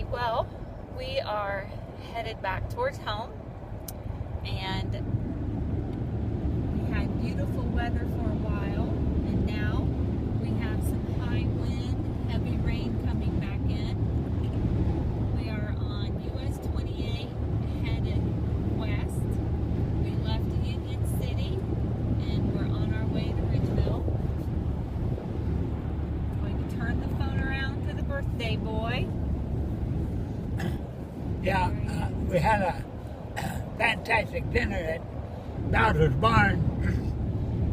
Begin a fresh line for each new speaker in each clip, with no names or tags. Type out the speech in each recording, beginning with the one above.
everybody. Well, we are headed back towards home, and we had beautiful weather for a while, and now we have some high wind, heavy rain coming back in. We are on US 28 headed west. We left Union City and we're on our way to Ridgeville. Going to turn the phone around to the birthday boy.
Yeah, we had a fantastic dinner at Bowser's Barn.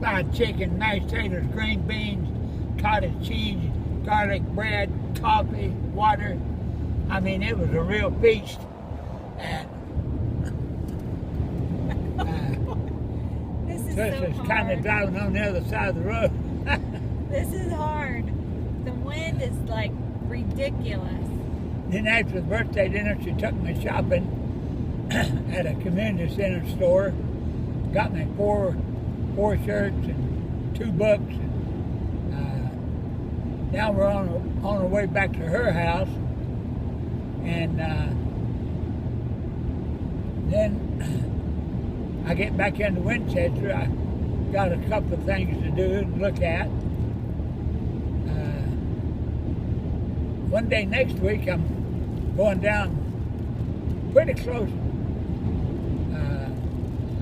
Fried chicken, mashed potatoes, green beans, cottage cheese, garlic bread, coffee, water. I mean, it was a real feast. And
This is
Trish
so
is
hard.
kind of driving on the other side of the road.
This is hard. The wind is like ridiculous.
Then after the birthday dinner, she took me shopping at a community center store. Got me four shirts and 2 books. And, now we're on our way back to her house. And then I get back into Winchester. I got a couple of things to do and look at. One day next week, I'm going down pretty close.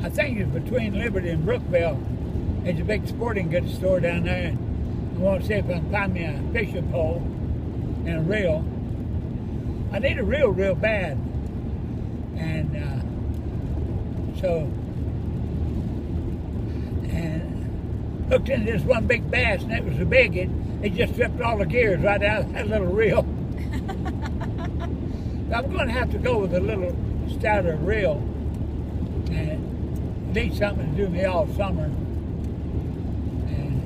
I think it's between Liberty and Brookville. There's a big sporting goods store down there. And I want to see if I can find me a fishing pole and a reel. I need a reel real bad. And hooked into this one big bass, and it was so big, it just stripped all the gears right out of that little reel. I'm going to have to go with a little stouter reel, and need something to do me all summer. And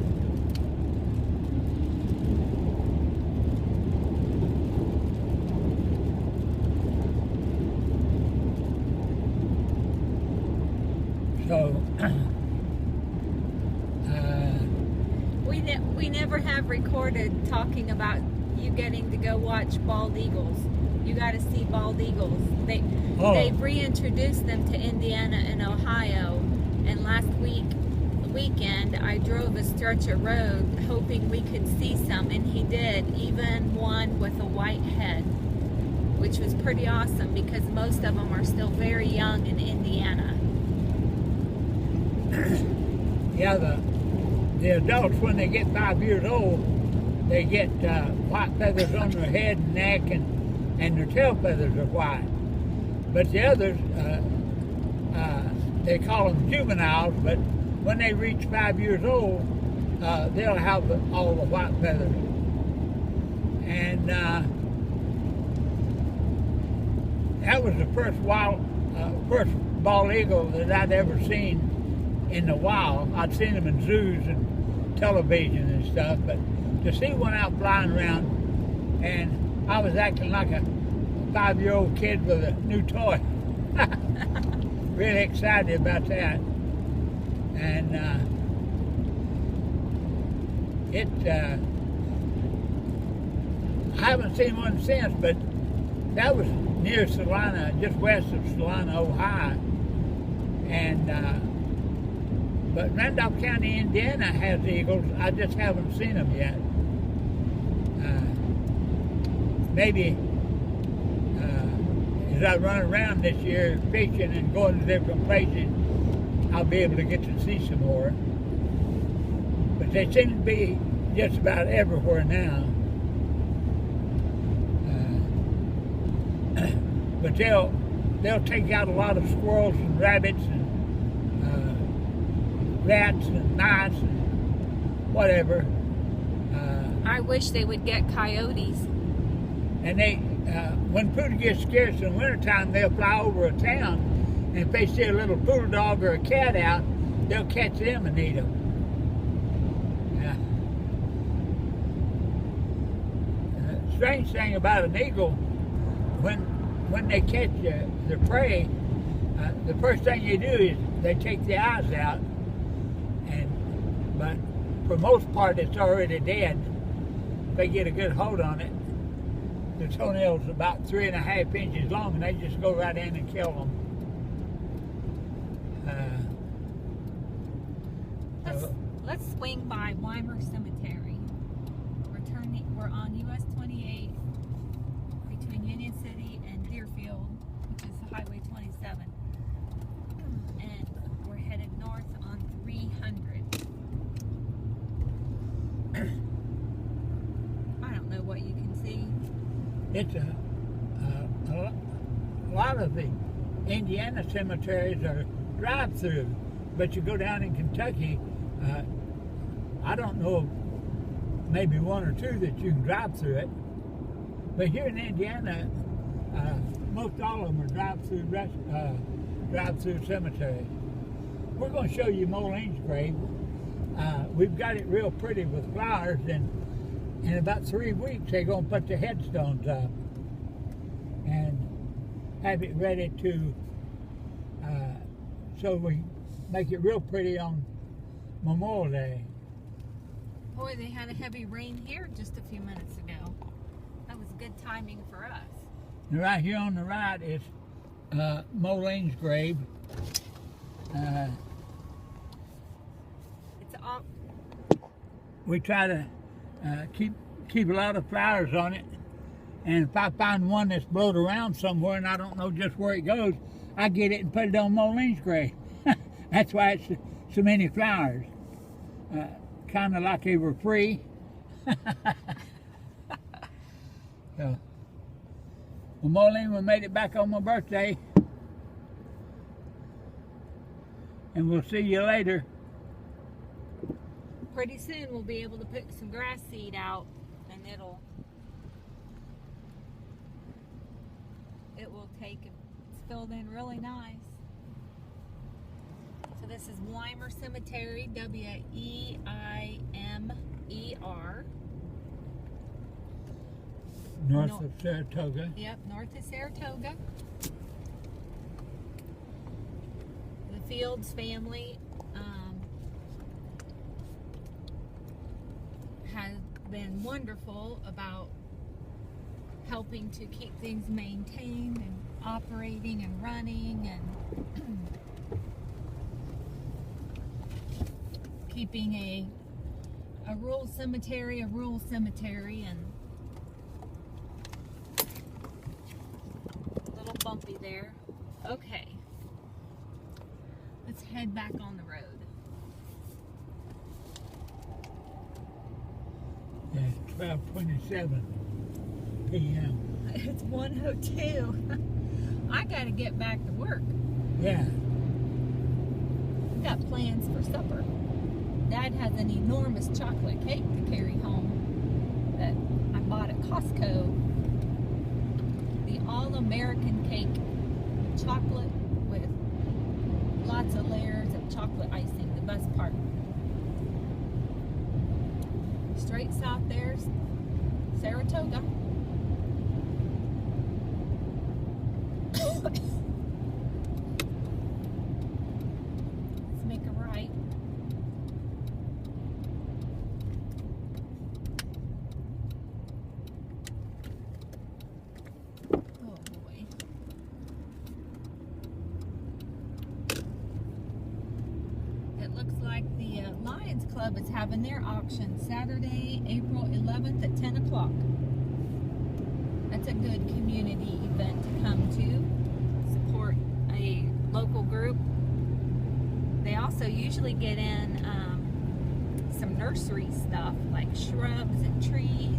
so
We never have recorded talking about you getting to go watch bald eagles. You got to see bald eagles. They've reintroduced them to Indiana and Ohio. And last weekend, I drove a stretch of road hoping we could see some, and he did. Even one with a white head, which was pretty awesome because most of them are still very young in Indiana.
yeah, the adults, when they get 5 years old, they get white feathers on their head and neck, and their tail feathers are white. But the others, they call them juveniles, but when they reach 5 years old, they'll have all the white feathers. And that was the first bald eagle that I'd ever seen in the wild. I'd seen them in zoos and television and stuff, but to see one out flying around, and I was acting like a 5-year-old kid with a new toy. Really excited about that. And I haven't seen one since, but that was near Salina, just west of Salina, Ohio. And but Randolph County, Indiana has eagles. I just haven't seen them yet. Maybe as I run around this year fishing and going to different places, I'll be able to get to see some more. But they seem to be just about everywhere now. But they'll take out a lot of squirrels and rabbits and rats and mice and whatever.
I wish they would get coyotes.
And they, when food gets scarce in the wintertime, they'll fly over a town, and if they see a little poodle dog or a cat out, they'll catch them and eat them. The strange thing about an eagle, when they catch their prey, the first thing you do is they take the eyes out, but for most part it's already dead. If they get a good hold on it. the toenails about 3.5 inches long, and they just go right in and kill them.
Let's swing by Weimer Cemetery. We're on US 28 between Union City and Deerfield, which is Highway 27. And we're headed north on 300. I don't know what you can see.
It's a lot of the Indiana cemeteries are drive-through, but you go down in Kentucky, I don't know, maybe one or two that you can drive through it. But here in Indiana, most all of them are drive-through cemeteries. We're going to show you Molene's grave. We've got it real pretty with flowers, and in about 3 weeks they're going to put the headstones up and have it ready to, so we make it real pretty on Memorial Day.
Boy, they had a heavy rain here just a few minutes ago. That was good timing for us.
And right here on the right is Molene's grave.
It's all.
We try to keep a lot of flowers on it, and if I find one that's blowed around somewhere and I don't know just where it goes, I get it and put it on Molene's grave. That's why it's so many flowers. Kind of like they were free. So, well, Molene, we made it back on my birthday. And we'll see you later.
Pretty soon we'll be able to put some grass seed out, and it will take, it's filled in really nice. So this is Weimer Cemetery, W-E-I-M-E-R.
North of Saratoga.
Yep, north of Saratoga. The Fields family has been wonderful about helping to keep things maintained and operating and running and keeping a rural cemetery and a little bumpy there. Okay, let's head back on the road.
Yeah, 12:27 p.m.
It's 1:02. I gotta get back to work.
Yeah.
We've got plans for supper. Dad has an enormous chocolate cake to carry home that I bought at Costco. The All-American cake. Chocolate with lots of layers of chocolate icing, the best part. Straight south there's Saratoga. Let's make a right. Oh boy. It looks like the Lions Club is having their auction Saturday, April 11th at 10 o'clock. That's a good community event to come to. Support a local group. They also usually get in some nursery stuff like shrubs and trees.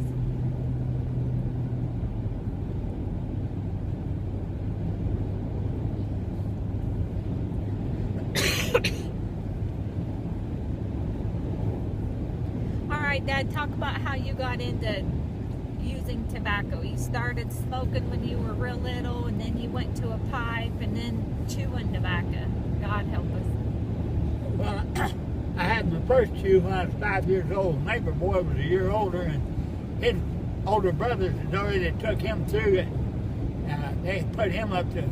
All right, Dad, talk about how you got into using tobacco. You started smoking when you were real little, and then you went to a pipe, and then chewing tobacco. God help us.
Well, I had my first chew when I was 5 years old. Neighbor boy was a year older, and his older brothers had already took him through it. They put him up to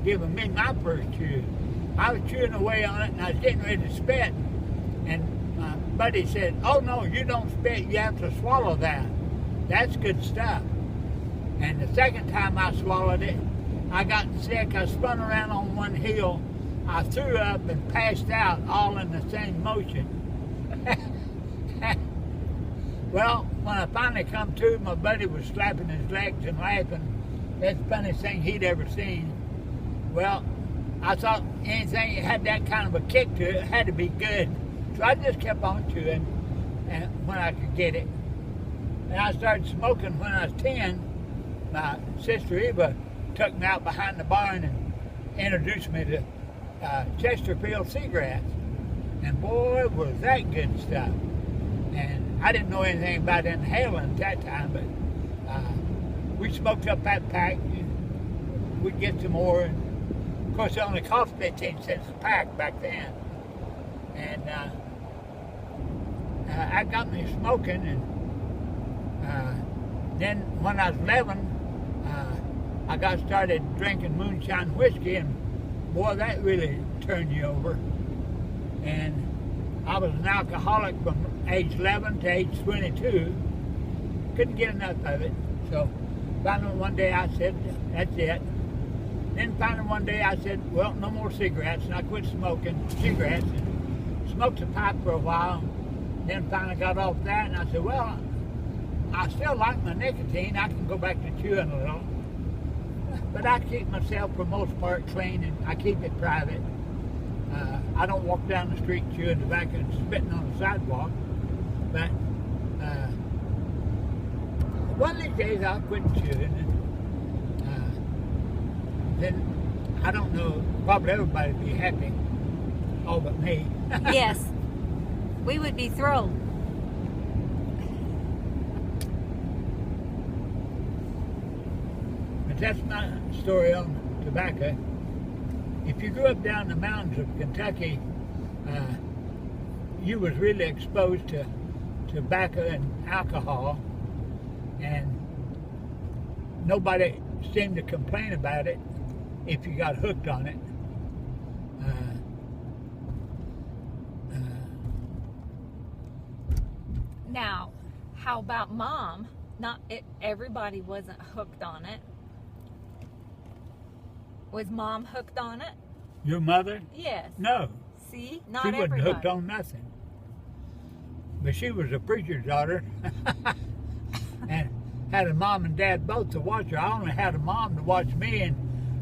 giving me my first chew. I was chewing away on it, and I was getting ready to spit. And my buddy said, "Oh no, you don't spit. You have to swallow that. That's good stuff." And the second time I swallowed it, I got sick. I spun around on one heel. I threw up and passed out all in the same motion. Well, when I finally come to, my buddy was slapping his legs and laughing. That's the funniest thing he'd ever seen. Well, I thought anything that had that kind of a kick to it had to be good. So I just kept on chewing and when I could get it. And I started smoking when I was 10. My sister Eva took me out behind the barn and introduced me to Chesterfield cigarettes. And boy, was that good stuff. And I didn't know anything about inhaling at that time, but we smoked up that pack. We'd get some more. And of course, it only cost 15 cents a pack back then. And that got me smoking. And then when I was 11, I got started drinking moonshine whiskey, and boy, that really turned you over. And I was an alcoholic from age 11 to age 22. Couldn't get enough of it. So finally one day I said, that's it. Then finally one day I said, well, no more cigarettes. And I quit smoking cigarettes and smoked a pipe for a while. Then finally got off that, and I said, well, I still like my nicotine. I can go back to chewing a little. But I keep myself, for the most part, clean, and I keep it private. I don't walk down the street chewing tobacco and spitting on the sidewalk. But one of these days I'll quit chewing. And then, I don't know, probably everybody would be happy. All but me.
Yes. We would be thrilled.
But that's my story on tobacco. If you grew up down in the mountains of Kentucky, you was really exposed to tobacco and alcohol, and nobody seemed to complain about it if you got hooked on it.
Now, how about Mom? Everybody wasn't hooked on it. Was Mom hooked on it?
Your mother?
Yes.
No.
See? Not
she wasn't
everybody.
hooked on nothing. But she was a preacher's daughter and had a mom and dad both to watch her. I only had a mom to watch me, and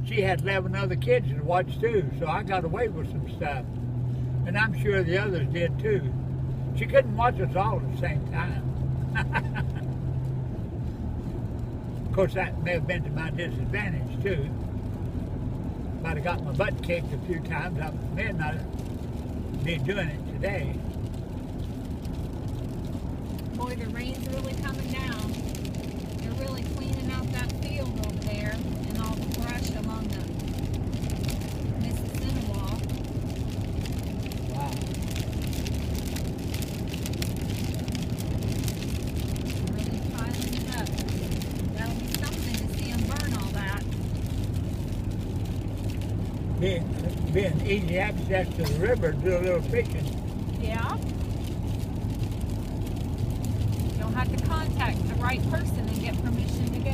she had 11 other kids to watch too, so I got away with some stuff. And I'm sure the others did too. She couldn't watch us all at the same time. Of course, that may have been to my disadvantage too. If I'd have got my butt kicked a few times, I may not be doing it today.
Boy, the rain's really coming down. They're really cleaning out that field over there and all the brush along the Mississippi wall.
Wow.
Really piling it up. That'll be something to see them burn all that.
Being easy access to the river, do a little fishing.
Yeah. You'll have to contact the right person and get permission to go.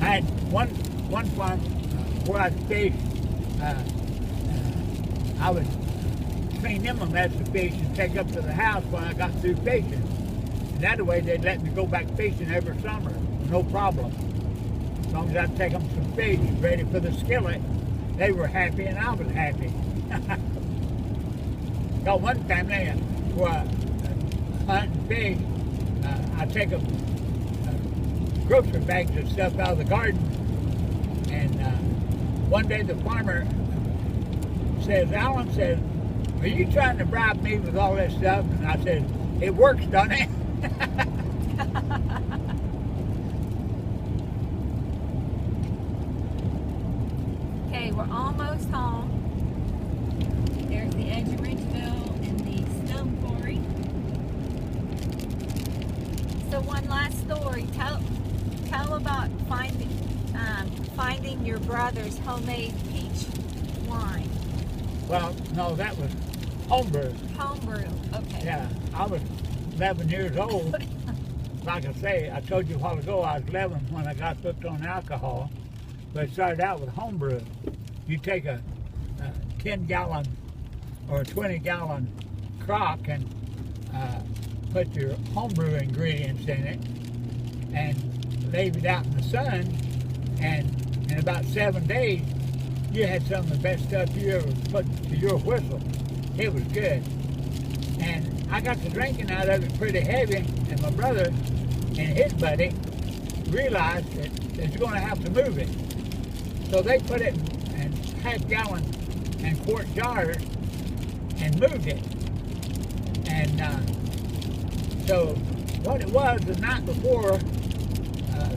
I had one farm where I fished. I would clean them a mess of fish and take up to the house when I got through fishing. And that way they'd let me go back fishing every summer, no problem. As long as I'd take them some fish ready for the skillet, they were happy and I was happy. Got one family where I hunt and fish. I take them grocery bags of stuff out of the garden, and one day the farmer says, Alan says, are you trying to bribe me with all this stuff? And I said, it works, doesn't it?
Okay, we're almost home. There's the edge of Ridgeville and the stone quarry. So one last story. Tell about finding your brother's homemade peach wine.
Well, no, that was homebrew.
Homebrew. Okay.
Yeah. I was 11 years old. Like I say, I told you a while ago I was 11 when I got hooked on alcohol. But it started out with homebrew. You take a 10-gallon or a 20-gallon crock and put your homebrew ingredients in it and leave it out in the sun, and in about 7 days you had some of the best stuff you ever put to your whistle. It was good. And I got to drinking out of it pretty heavy, and my brother and his buddy realized that they was going to have to move it. So they put it in half-gallon and quart jars and moved it. And so what it was the night before,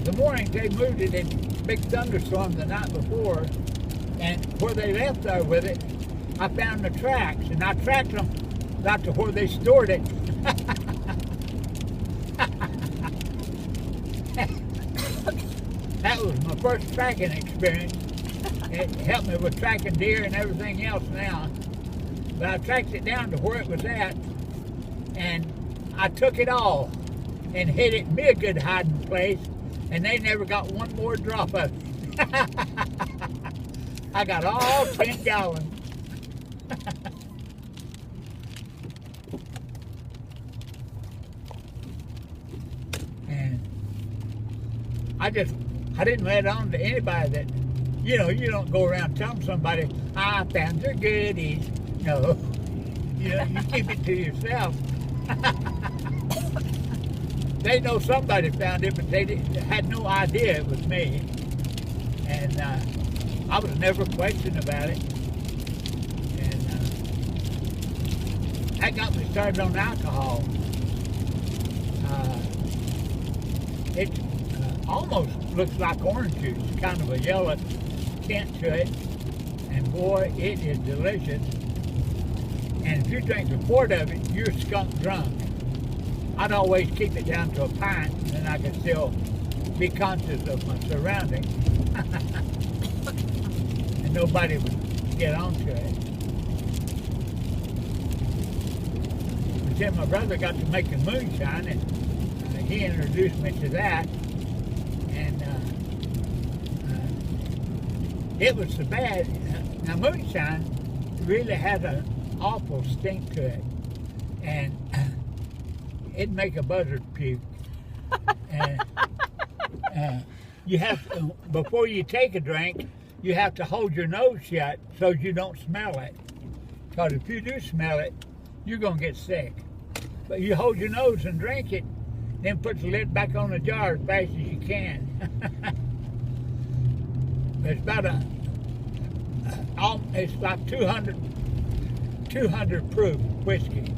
the morning they moved it in big thunderstorm the night before, and where they left there with it, I found the tracks, and I tracked them out to where they stored it. That was my first tracking experience. It helped me with tracking deer and everything else now. But I tracked it down to where it was at, and I took it all and hid it in me a good hiding place, and they never got one more drop of it. I got all 10 gallons. And I didn't let on to anybody that, you don't go around telling somebody, I found your goodies. No, you keep it to yourself. They know somebody found it, but they had no idea it was me. And I was never questioned about it. And that got me started on alcohol. It almost looks like orange juice, kind of a yellow tint to it. And boy, it is delicious. And if you drink a quart of it, you're skunk drunk. I'd always keep it down to a pint, and then I could still be conscious of my surroundings. And nobody would get onto it. But then my brother got to making moonshine, and he introduced me to that. And it was so bad. Now, moonshine really has an awful stink to it. And it'd make a buzzard puke. And you have to, before you take a drink, you have to hold your nose shut so you don't smell it. Because if you do smell it, you're going to get sick. But you hold your nose and drink it, then put the lid back on the jar as fast as you can. It's about it's like 200 proof whiskey.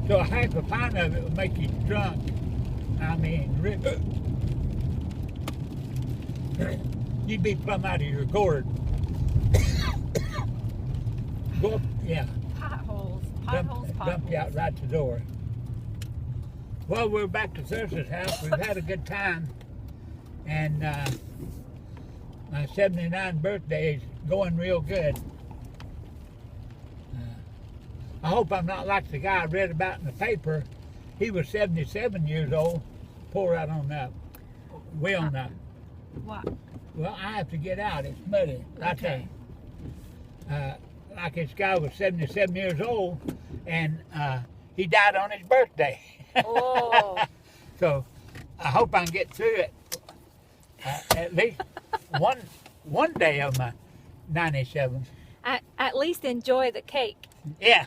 So a half a pint of it will make you drunk. I mean, you'd be plumb out of your gourd. Go up, yeah.
Potholes,
Dump you out right the door. Well, we're back to Thurston's house. We've had a good time. And my 79th birthday is going real good. I hope I'm not like the guy I read about in the paper. He was 77 years old. Pour right on up. Way on up.
What?
Well, I have to get out. It's muddy.
Okay.
Like this guy was 77 years old, and he died on his birthday.
Oh.
So I hope I can get through it at least one day of my 97th.
At least enjoy the cake.
Yeah.